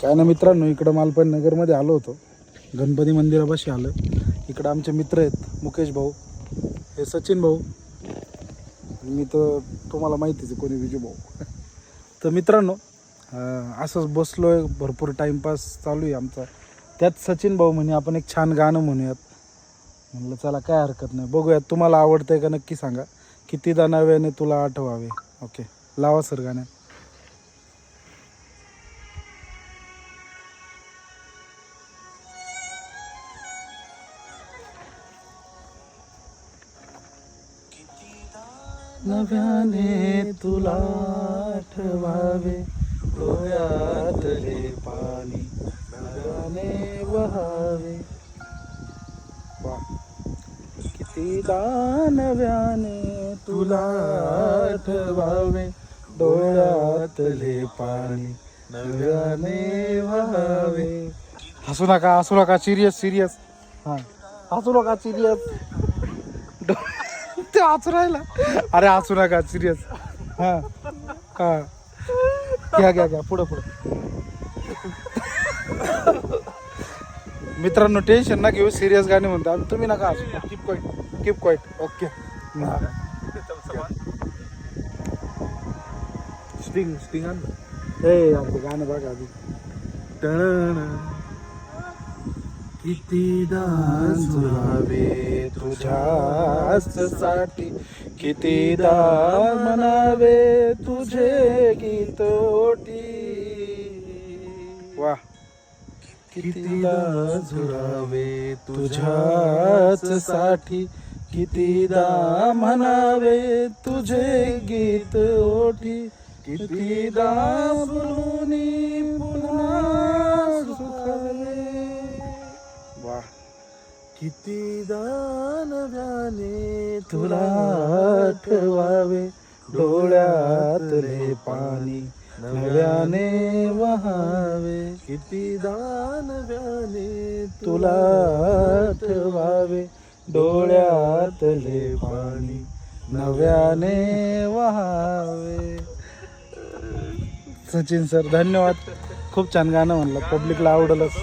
काय ना मित्रांनो, इकडं मालपण नगरमध्ये आलो होतो. गणपती मंदिरापाशी आलं. इकडं आमचे मित्र आहेत, मुकेश भाऊ, हे सचिन भाऊ, मी तर तुम्हाला माहितीच आहे कोणी, विजू भाऊ. तर मित्रांनो, असंच बसलो आहे, भरपूर टाईमपास चालू आहे आमचा. त्यात सचिन भाऊ म्हणे आपण एक छान गाणं म्हणूयात. म्हणलं चला, काय हरकत नाही, बघूयात तुम्हाला आवडतंय का नक्की सांगा. कितीदा नव्याने तुला आठवावे. ओके, लावा सर गाणं. नव्याने तुला आठवावे, डोळ्यातले पाणी नव्याने वहावे. वा. कितीदा नव्याने तुला आठवावे, डोळ्यातले पाणी नव्याने वहावे. हसू नका, हसू नका, सिरियस सिरियस. हां, हसू नका, सिरियस. ते हसू राहिला. अरे हसू नका, सिरियस. हां हां, घ्या घ्या घ्या, पुढं पुढं. मित्रांनो, टेन्शन ना घेऊ, सिरियस गाणे म्हणतो आम्ही, तुम्ही नका हसू. Keep quiet, keep quiet. Okay. स्टिंग स्टिंग आण. हे आमचं गाणं बघा आधी. कितीदा झुरावे तुझ्यासाठी, कितीदा म्हणावे तुझे गीत ओटी. वा. कितीदा झुरावे तुझ्याच साठी, कितीदा म्हणावे तुझे गीत ओठी. कितीदा बोलूनी पुन्हा सुखावे. वा. कितीदा नव्याने तुला आठवावे, डोळ्यातले पाणी नव्याने वहावे. कितीदा नव्याने तुला आठवावे, डोळ्यातले पाणी नव्याने वहावे. सचिन सर, धन्यवाद. खूप छान गाणं म्हणलं, पब्लिकला आवडलंच.